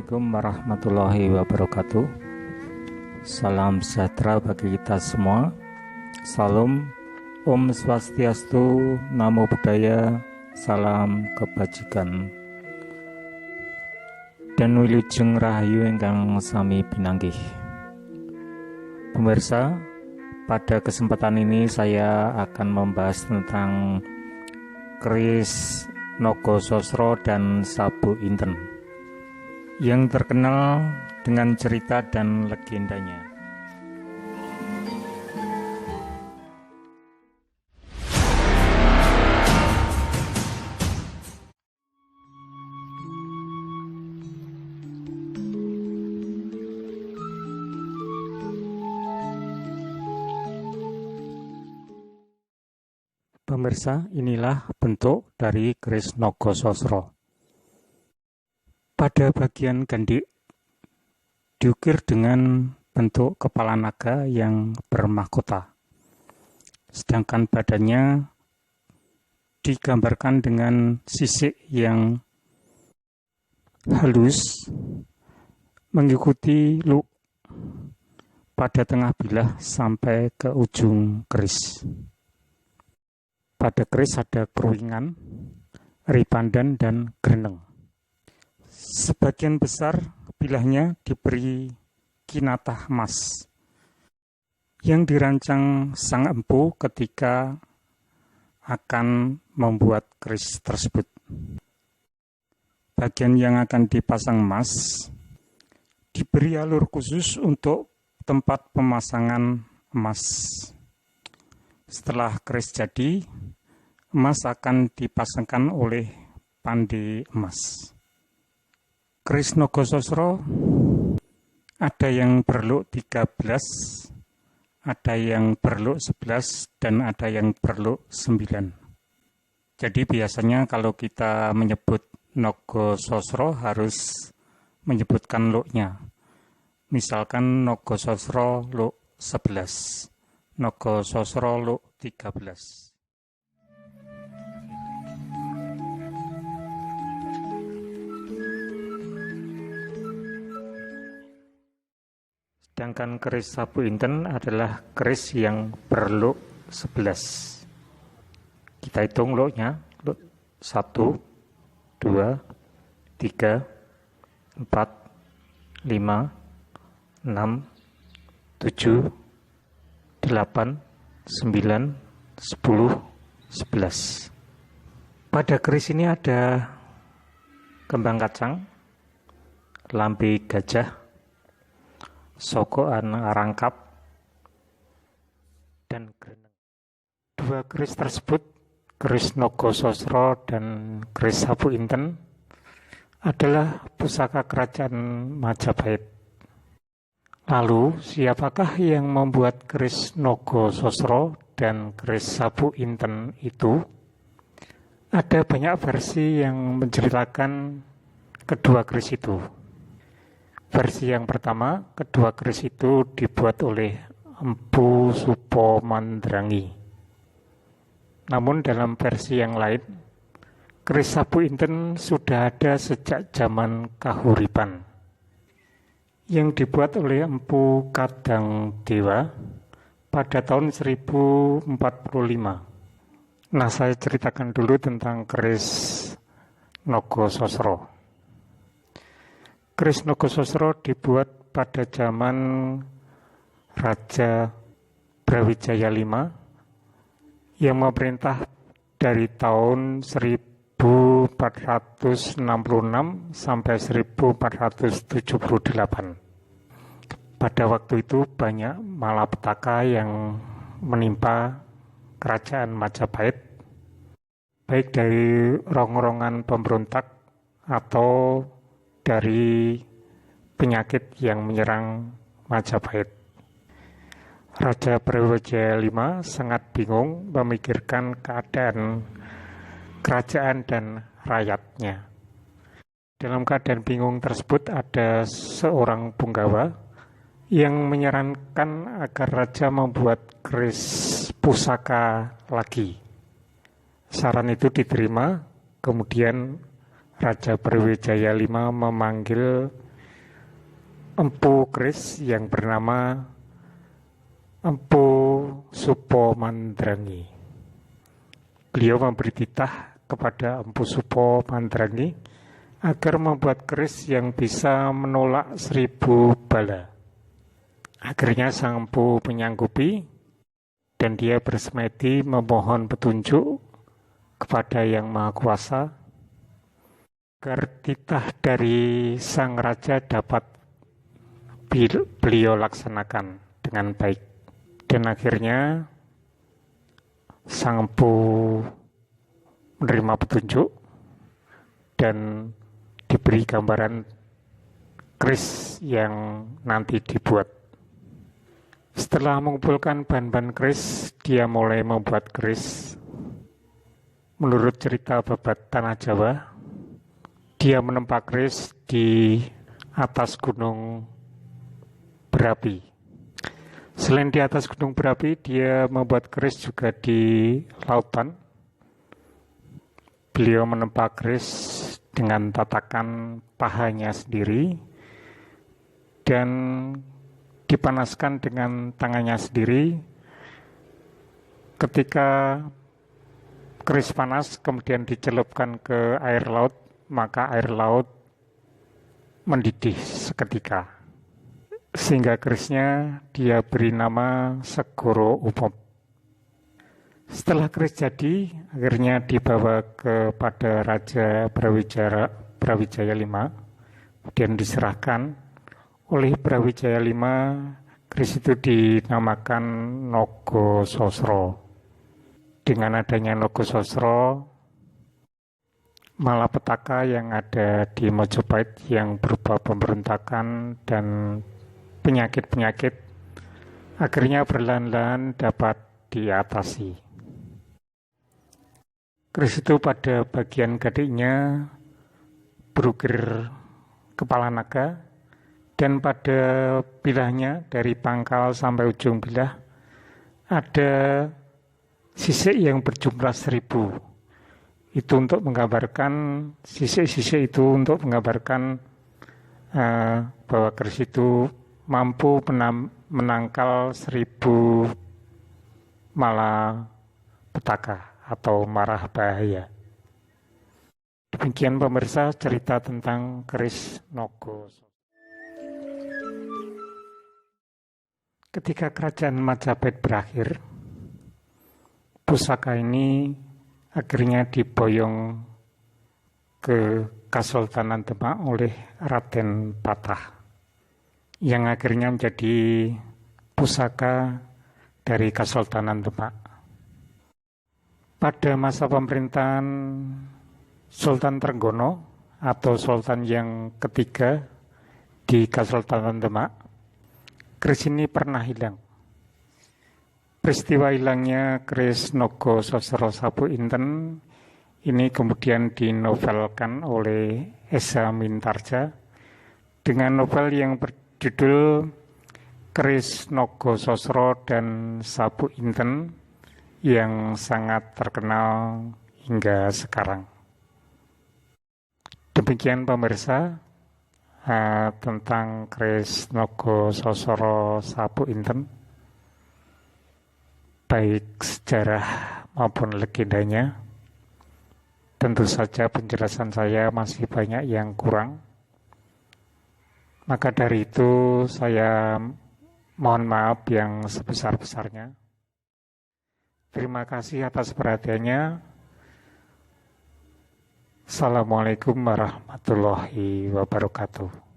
Assalamualaikum warahmatullahi wabarakatuh. Salam sejahtera bagi kita semua. Salam, Om Swastiastu, Namo Buddhaya, salam kebajikan. Dan wilujeng rahayu ingkang sami pinanggih. Pemirsa, pada kesempatan ini saya akan membahas tentang keris Nogososro dan Sabu Inten yang terkenal dengan cerita dan legendanya. Pemirsa, inilah bentuk dari keris Nogososro. Pada bagian gandik diukir dengan bentuk kepala naga yang bermahkota. Sedangkan badannya digambarkan dengan sisik yang halus mengikuti luk pada tengah bilah sampai ke ujung keris. Pada keris ada keruingan, ripandan, dan greneng. Sebagian besar bilahnya diberi kinatah emas yang dirancang sang empu ketika akan membuat keris tersebut. Bagian yang akan dipasang emas diberi alur khusus untuk tempat pemasangan emas. Setelah keris jadi, emas akan dipasangkan oleh pandai emas. Keris Nogososro ada yang berluk 13, ada yang berluk 11, dan ada yang berluk 9. Jadi biasanya kalau kita menyebut Nogososro harus menyebutkan luknya. Misalkan Nogososro luk 11, Nogososro luk 13. Sedangkan keris Sabu Inten adalah keris yang berluk 11. Kita hitung luknya, luk 1, 2, 3, 4, 5, 6, 7, 8, 9, 10, 11. Pada keris ini ada kembang kacang, lambe gajah, sokokan rangkap, dan greneng. Dua keris tersebut, keris Nogososro dan keris Sabu Inten, adalah pusaka kerajaan Majapahit. Lalu, siapakah yang membuat keris Nogososro dan keris Sabu Inten itu? Ada banyak versi yang menceritakan kedua keris itu. Versi yang pertama, kedua keris itu dibuat oleh Empu Supomandrangi. Namun dalam versi yang lain, keris Sabu Inten sudah ada sejak zaman Kahuripan, yang dibuat oleh Empu Kadang Dewa pada tahun 1045. Nah, saya ceritakan dulu tentang keris Nogososro. Keris Nogososro dibuat pada zaman Raja Brawijaya V yang memerintah dari tahun 1466 sampai 1478. Pada waktu itu banyak malapetaka yang menimpa kerajaan Majapahit, baik dari rongrongan pemberontak atau dari penyakit yang menyerang Majapahit. Raja Brawijaya V sangat bingung memikirkan keadaan kerajaan dan rakyatnya. Dalam keadaan bingung tersebut ada seorang punggawa yang menyarankan agar raja membuat keris pusaka lagi. Saran itu diterima, kemudian Raja Brawijaya V memanggil Empu keris yang bernama Empu Supomandrangi. Beliau memberi titah kepada Empu Supomandrangi agar membuat keris yang bisa menolak 1000 bala. Akhirnya sang empu menyanggupi dan dia bersemedi memohon petunjuk kepada Yang Maha Kuasa agar titah dari sang raja dapat beliau laksanakan dengan baik. Dan akhirnya sang empu menerima petunjuk dan diberi gambaran keris yang nanti dibuat. Setelah mengumpulkan bahan-bahan keris, dia mulai membuat keris. Menurut cerita babat Tanah Jawa, dia menempa keris di atas gunung berapi. Selain di atas gunung berapi, dia membuat keris juga di lautan. Beliau menempa keris dengan tatakan pahanya sendiri dan dipanaskan dengan tangannya sendiri. Ketika keris panas kemudian dicelupkan ke air laut, maka air laut mendidih seketika. Sehingga kerisnya dia beri nama Segoro Umum. Setelah keris jadi, akhirnya dibawa kepada Raja Brawijaya V, kemudian diserahkan oleh Brawijaya V. Keris itu dinamakan Nogososro. Dengan adanya Nogososro, malapetaka yang ada di Mojopahit yang berupa pemberontakan dan penyakit-penyakit akhirnya perlahan-lahan dapat diatasi. Keris itu pada bagian gadingnya berukir kepala naga, dan pada bilahnya dari pangkal sampai ujung bilah ada sisik yang berjumlah 1000. Itu untuk menggambarkan, sisik-sisik itu untuk menggambarkan bahwa keris itu mampu menangkal 1000 malapetaka atau marah bahaya. Demikian pemirsa cerita tentang keris Nogososro. Ketika kerajaan Majapahit berakhir, pusaka ini akhirnya diboyong ke Kesultanan Demak oleh Raden Patah, yang akhirnya menjadi pusaka dari Kesultanan Demak. Pada masa pemerintahan Sultan Trenggono atau Sultan yang ketiga di Kesultanan Demak, keris ini pernah hilang. Peristiwa hilangnya keris Nogososro Sapu Inten ini kemudian dinovelkan oleh Esa Mintarja dengan novel yang berjudul Keris Nogososro dan Sapu Inten yang sangat terkenal hingga sekarang. Demikian pemirsa tentang keris Nogososro Sapu Inten, baik sejarah maupun legendanya. Tentu saja penjelasan saya masih banyak yang kurang. Maka dari itu saya mohon maaf yang sebesar-besarnya. Terima kasih atas perhatiannya. Assalamualaikum warahmatullahi wabarakatuh.